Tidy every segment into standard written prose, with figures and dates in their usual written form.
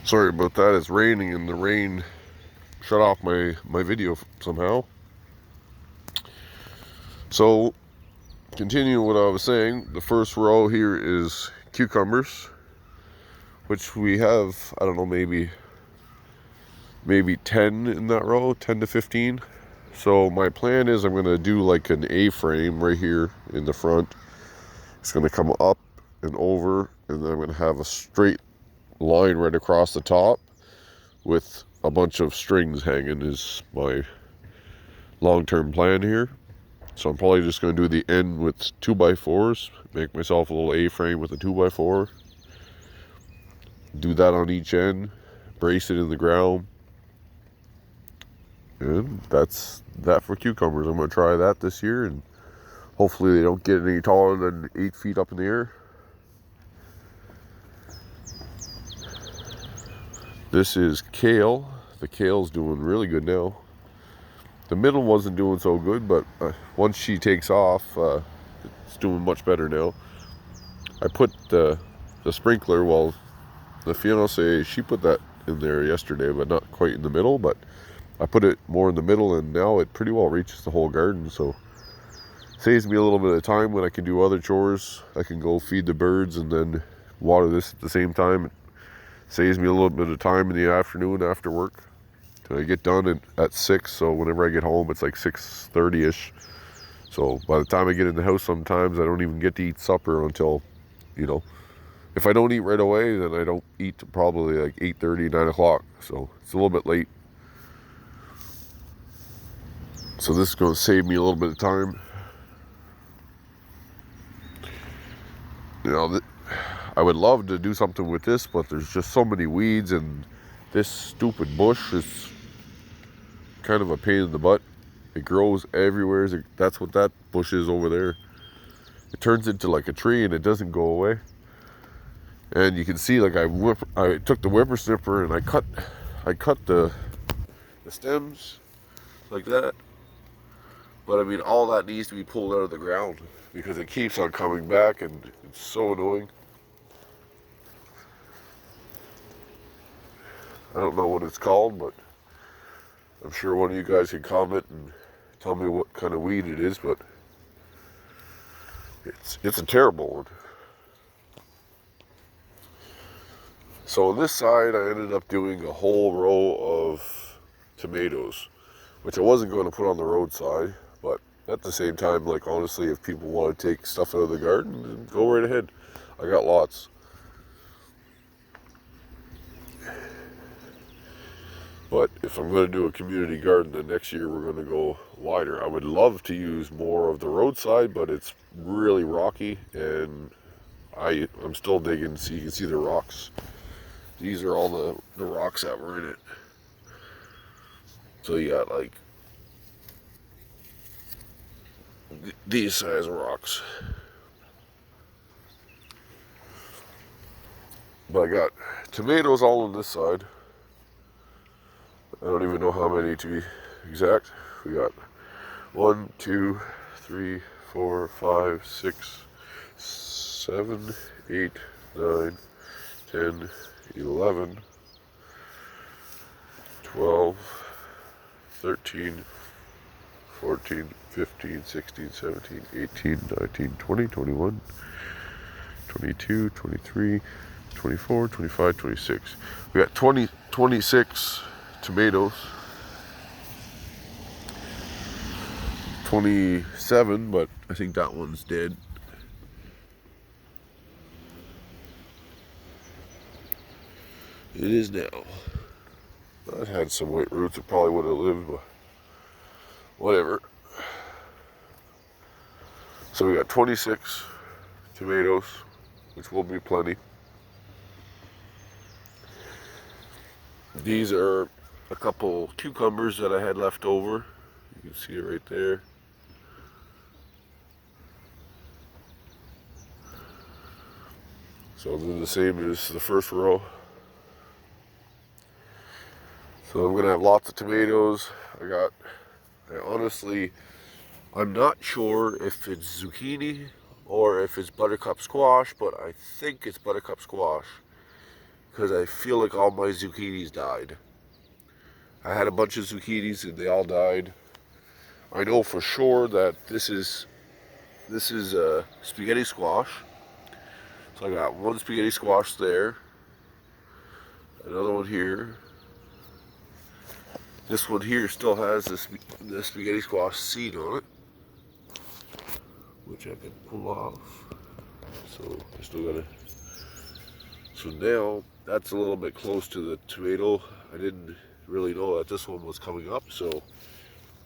Sorry about that. It's raining and the rain shut off my video somehow. So, continuing what I was saying, the first row here is cucumbers, which we have, I don't know, maybe 10 in that row, 10 to 15. So my plan is I'm going to do like an A-frame right here in the front. It's going to come up and over, and then I'm going to have a straight line right across the top with a bunch of strings hanging is my long-term plan here. So I'm probably just going to do the end with 2x4s, make myself a little A-frame with a 2x4, do that on each end, brace it in the ground, and that's that for cucumbers. I'm going to try that this year, and hopefully they don't get any taller than 8 feet up in the air. This is kale. The kale's doing really good now. The middle wasn't doing so good, but once she takes off, it's doing much better now. I put the sprinkler, well, the fiance, she put that in there yesterday, but not quite in the middle, but I put it more in the middle, and now it pretty well reaches the whole garden, so saves me a little bit of time when I can do other chores. I can go feed the birds and then water this at the same time. It saves me a little bit of time in the afternoon after work. I get done at 6, so whenever I get home, it's like 6:30-ish. So by the time I get in the house, sometimes I don't even get to eat supper until, if I don't eat right away, then I don't eat till probably like 8:30, 9 o'clock. So it's a little bit late. So this is going to save me a little bit of time. I would love to do something with this, but there's just so many weeds, and this stupid bush is kind of a pain in the butt. It grows everywhere. That's what that bush is over there. It turns into like a tree and it doesn't go away. And you can see, like, I took the whippersnipper and I cut the stems like that. But I mean, all that needs to be pulled out of the ground because it keeps on coming back, and it's so annoying. I don't know what it's called, but I'm sure one of you guys can comment and tell me what kind of weed it is, but it's a terrible one. So on this side, I ended up doing a whole row of tomatoes, which I wasn't going to put on the roadside, but at the same time, like, honestly, if people want to take stuff out of the garden, then go right ahead. I got lots. But if I'm going to do a community garden, then next year we're going to go wider. I would love to use more of the roadside, but it's really rocky, and I'm still digging so you can see the rocks. These are all the rocks that were in it. So you got like these size rocks. But I got tomatoes all on this side. I don't even know how many to be exact. We got 1, 2, 3, 4, 5, 6, 7, 8, 9, 10, 11, 12, 13, 14, 15, 16, 17, 18, 19, 20, 21, 22, 23, 24, 25, 26. We got 26 tomatoes. 27, but I think that one's dead. It is now. That had some white roots. It probably would have lived, but whatever. So we got 26 tomatoes, which will be plenty. These are a couple cucumbers that I had left over. You can see it right there. So I'll do the same as the first row. So I'm going to have lots of tomatoes. I'm not sure if it's zucchini or if it's buttercup squash, but I think it's buttercup squash. because I feel like all my zucchinis died. I had a bunch of zucchinis and they all died. I know for sure that this is spaghetti squash. So I got one spaghetti squash there, another one here. This one here still has the spaghetti squash seed on it, which I can pull off. So I still gotta. So now that's a little bit close to the tomato. I didn't really know that this one was coming up, so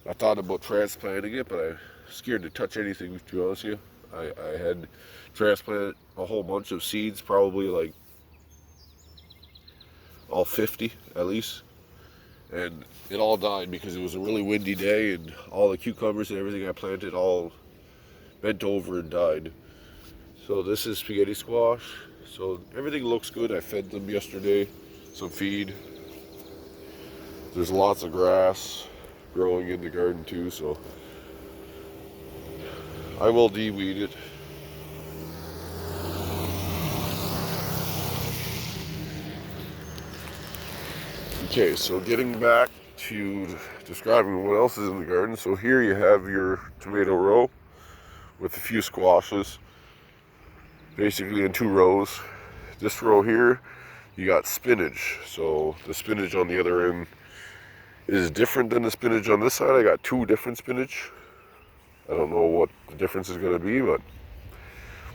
I thought about transplanting it, but I'm scared to touch anything, to be honest with you. I had transplanted a whole bunch of seeds, probably like all 50 at least, and it all died because it was a really windy day and all the cucumbers and everything I planted all bent over and died. So this is spaghetti squash. So everything looks good. I fed them yesterday some feed. There's lots of grass growing in the garden too, so I will de-weed it. Okay, so getting back to describing what else is in the garden. So here you have your tomato row with a few squashes, basically in 2 rows. This row here, you got spinach. So the spinach on the other end is different than the spinach on this side. I got 2 different spinach. I don't know what the difference is going to be, but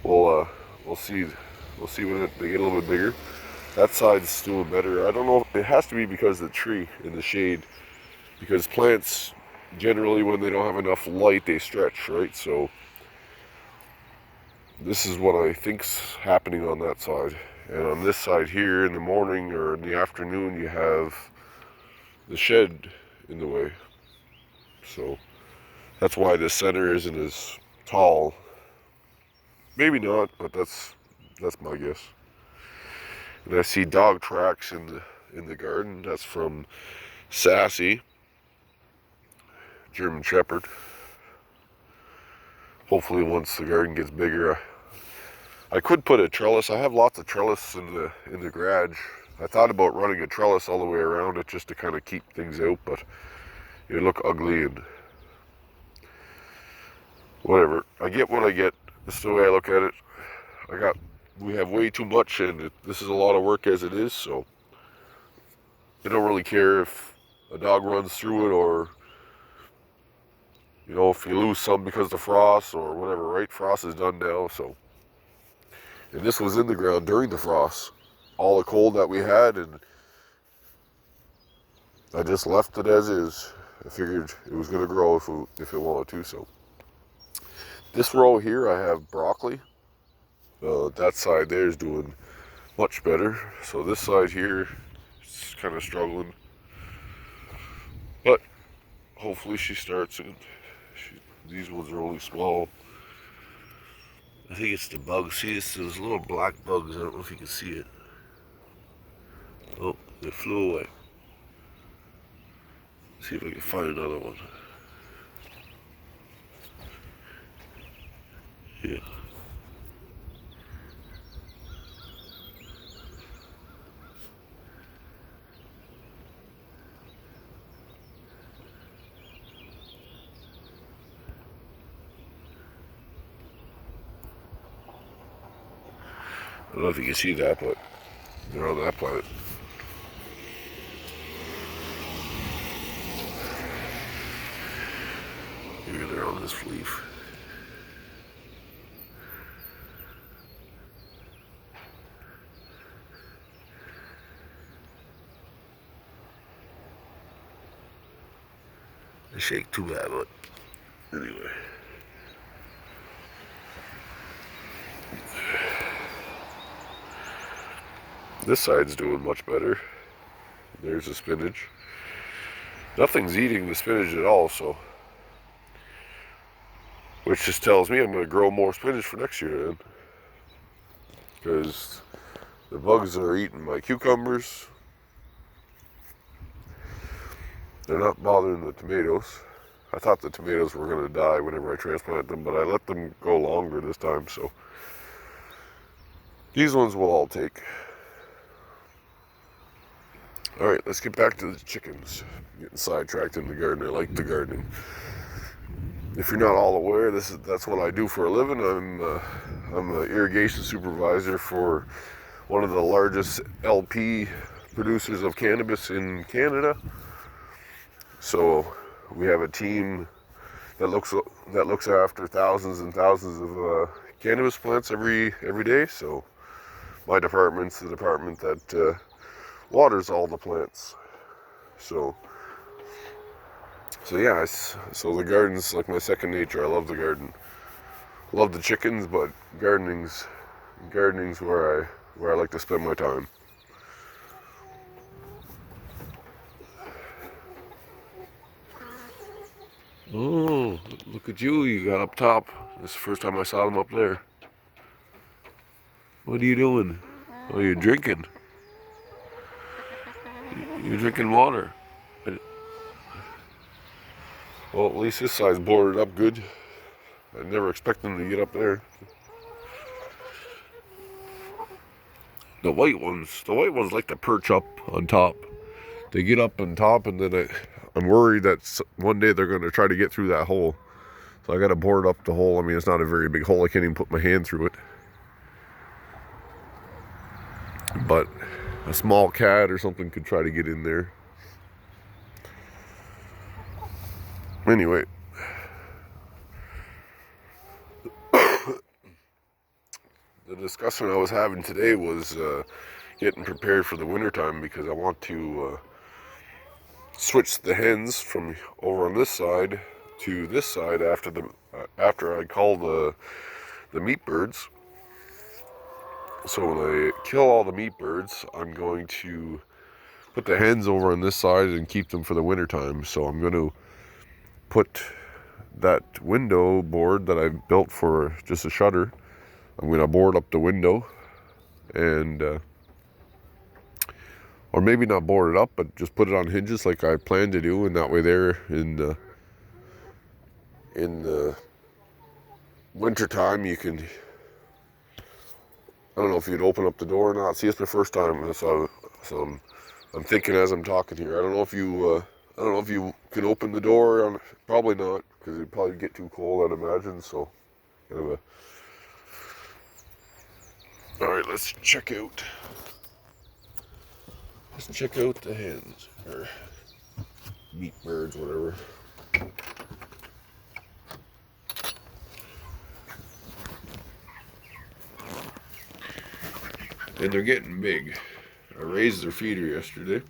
we'll see. We'll see when they get a little bit bigger. That side's doing better. I don't know. It has to be because of the tree in the shade. Because plants, generally, when they don't have enough light, they stretch, right? So this is what I think's happening on that side. And on this side here, in the morning or in the afternoon, you have the shed in the way. So that's why the center isn't as tall. Maybe not, but that's my guess. And I see dog tracks in the garden. That's from Sassy, German Shepherd. Hopefully once the garden gets bigger, I could put a trellis. I have lots of trellis in the garage. I thought about running a trellis all the way around it just to kind of keep things out, but it would look ugly and whatever. I get what I get. That's the way I look at it. We have way too much, and this is a lot of work as it is, so I don't really care if a dog runs through it or, you know, if you lose some because of the frost or whatever, right? Frost is done now, so. And this was in the ground during the frost. All the cold that we had, and I just left it as is. I figured it was going to grow if it wanted to, so. This row here, I have broccoli. That side there is doing much better. So this side here is kind of struggling. But hopefully she starts soon. These ones are only small. I think it's the bugs. See, it's those little black bugs. I don't know if you can see it. Oh, they flew away. See if I can find another one. Yeah. I don't know if you can see that, but they're on that planet. Maybe they're on this leaf. They shake too bad, but anyway. This side's doing much better. There's the spinach. Nothing's eating the spinach at all, so. Which just tells me I'm going to grow more spinach for next year then. Because the bugs are eating my cucumbers. They're not bothering the tomatoes. I thought the tomatoes were going to die whenever I transplanted them, but I let them go longer this time, so. These ones will all take. Alright, let's get back to the chickens. Getting sidetracked in the garden. I like the gardening. If you're not all aware, that's what I do for a living. I'm an irrigation supervisor for one of the largest LP producers of cannabis in Canada. So we have a team that looks after thousands and thousands of cannabis plants every day. So my department's the department that waters all the plants. So yeah, so the garden's like my second nature. I love the garden. Love the chickens, but gardening's where I like to spend my time. Oh, look at you! You got up top. This is the first time I saw them up there. What are you doing? Oh, you're drinking. You're drinking water. Well, at least this side's boarded up good. I never expect them to get up there. The white ones like to perch up on top. They get up on top, and then I'm worried that one day they're going to try to get through that hole. So I got to board up the hole. I mean, it's not a very big hole. I can't even put my hand through it. But a small cat or something could try to get in there. Anyway. The discussion I was having today was getting prepared for the wintertime, because I want to switch the hens from over on this side to this side after I cull the meat birds. So when I kill all the meat birds, I'm going to put the hens over on this side and keep them for the wintertime. So I'm going to put that window board that I built for just a shutter, I'm going to board up the window, and or maybe not board it up, but just put it on hinges like I plan to do, and that way there in the winter time you can, I don't know if you'd open up the door or not. See, it's my first time, so I'm thinking as I'm talking here. I don't know if you can open the door. Probably not, because it'd probably get too cold, I'd imagine. So kind of a. All right, let's check out the hens, or meat birds, whatever. And they're getting big. I raised their feeder yesterday.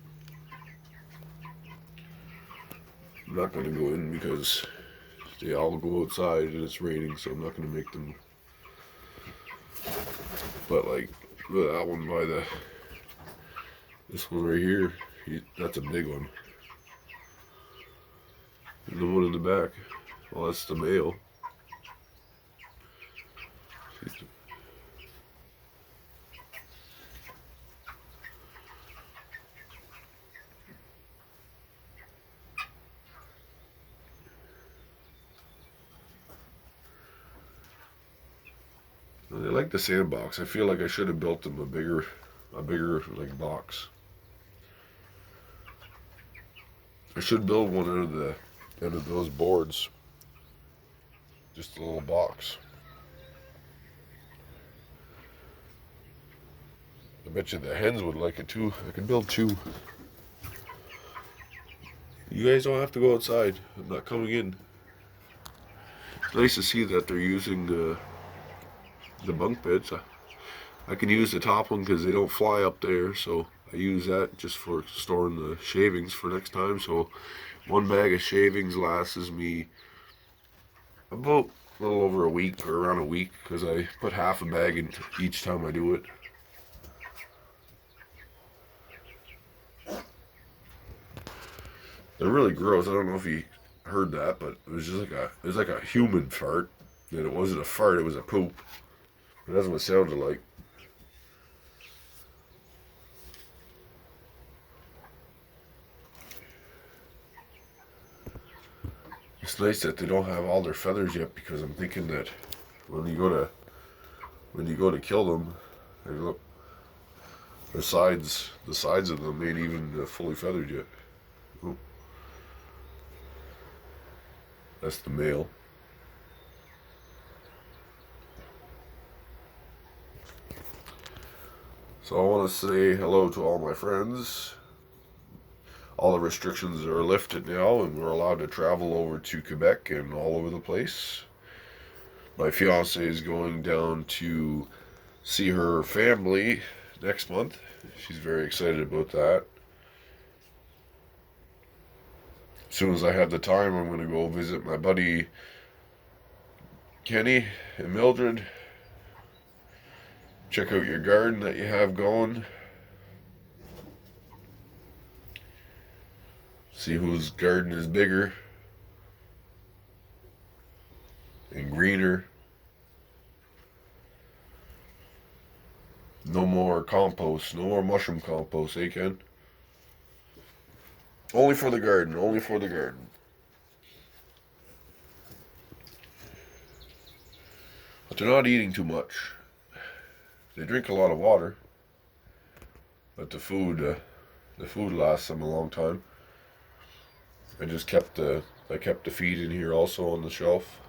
I'm not going to go in because they all go outside and it's raining, so I'm not going to make them. But like, look at that one this one right here, that's a big one. And the one in the back, well, that's the male. They like the sandbox. I feel like I should have built them a bigger like box. I should build one out of those boards. Just a little box. I bet you the hens would like it too. I could build two. You guys don't have to go outside. I'm not coming in. It's nice to see that they're using the bunk beds. I can use the top one because they don't fly up there, so I use that just for storing the shavings for next time. So one bag of shavings lasts me about a little over a week, or around a week, because I put half a bag in each time I do it. They're really gross. I don't know if you heard that, but it was just like a human fart. And it wasn't a fart, it was a poop. That's what it sounded like. It's nice that they don't have all their feathers yet, because I'm thinking that when you go to kill them, look, the sides of them ain't even fully feathered yet. Oh, that's the male. So I want to say hello to all my friends. All the restrictions are lifted now, and we're allowed to travel over to Quebec and all over the place. My fiance is going down to see her family next month. She's very excited about that. As soon as I have the time, I'm going to go visit my buddy Kenny and Mildred. Check out your garden that you have going. See whose garden is bigger and greener. No more compost. No more mushroom compost, eh, Ken? Only for the garden. Only for the garden. But they're not eating too much. They drink a lot of water. But the food lasts them a long time. I kept the feed in here also on the shelf.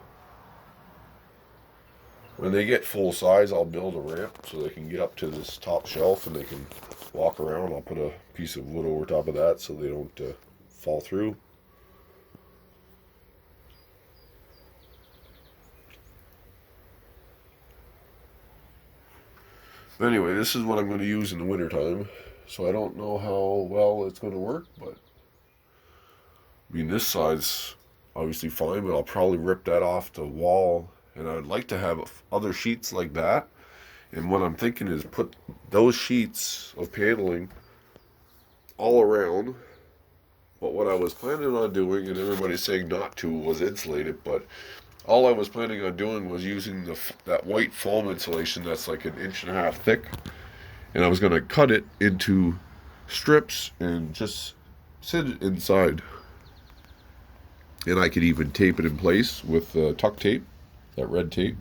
When they get full size, I'll build a ramp so they can get up to this top shelf and they can walk around. I'll put a piece of wood over top of that so they don't fall through. Anyway, this is what I'm going to use in the wintertime. So I don't know how well it's going to work, but I mean, this side's obviously fine, but I'll probably rip that off the wall. And I'd like to have other sheets like that. And what I'm thinking is put those sheets of paneling all around. But what I was planning on doing, and everybody's saying not to, was insulate it. But all I was planning on doing was using that white foam insulation that's like 1.5 inches thick. And I was going to cut it into strips and just sit it inside. And I could even tape it in place with tuck tape, that red tape,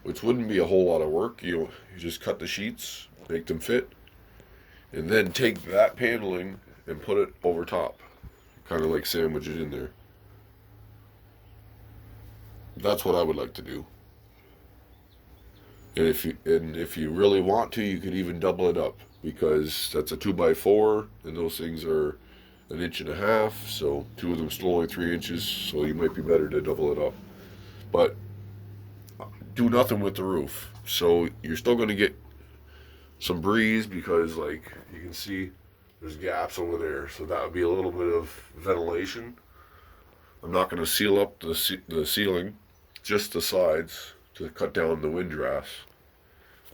which wouldn't be a whole lot of work. You just cut the sheets, make them fit, and then take that paneling and put it over top, kind of like sandwich it in there. That's what I would like to do. And if you really want to, you could even double it up, because that's a 2x4, and those things are 1.5 inches, so 2 of them still only 3 inches, so you might be better to double it up. But do nothing with the roof. So you're still going to get some breeze, because like you can see there's gaps over there, so that would be a little bit of ventilation. I'm not going to seal up the ceiling, just the sides to cut down the wind drafts.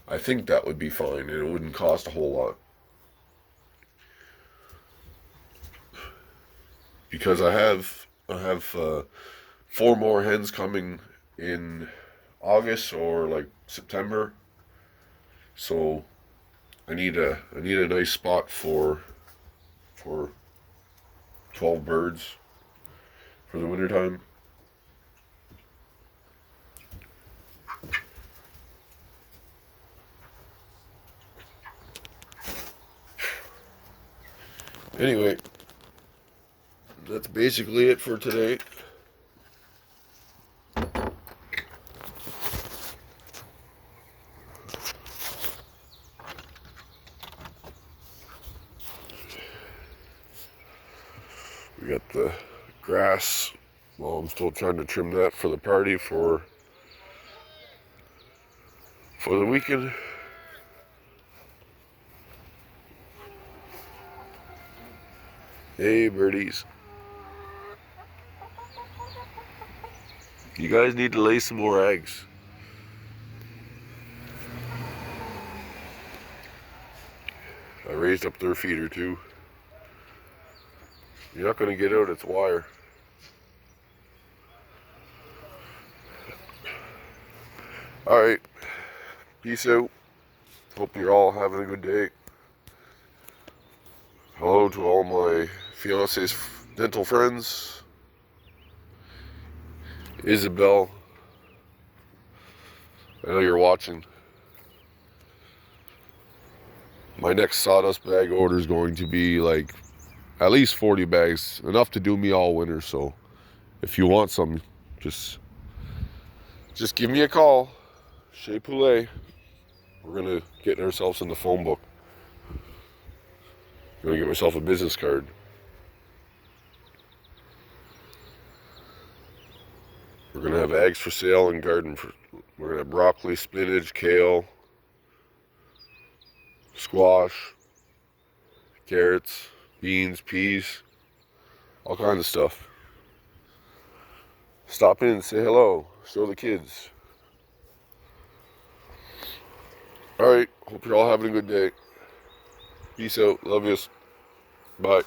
I think that would be fine, and it wouldn't cost a whole lot. Because I have 4 more hens coming in August or like September, so I need a nice spot for 12 birds for the wintertime. Anyway, that's basically it for today. We got the grass. Well, I'm still trying to trim that for the party for the weekend. Hey, birdies. You guys need to lay some more eggs. I raised up their feeder too. You're not going to get out, it's wire. Alright, peace out. Hope you're all having a good day. Hello to all my fiance's dental friends. Isabel, I know you're watching. My next sawdust bag order is going to be like at least 40 bags, enough to do me all winter. So if you want some, just give me a call. Chez Poulet. We're gonna get ourselves in the phone book. I'm gonna get myself a business card. We're gonna have eggs for sale and garden for. We're gonna have broccoli, spinach, kale, squash, carrots, beans, peas, all kinds of stuff. Stop in, say hello, show the kids. All right, hope you're all having a good day. Peace out, love yous, bye.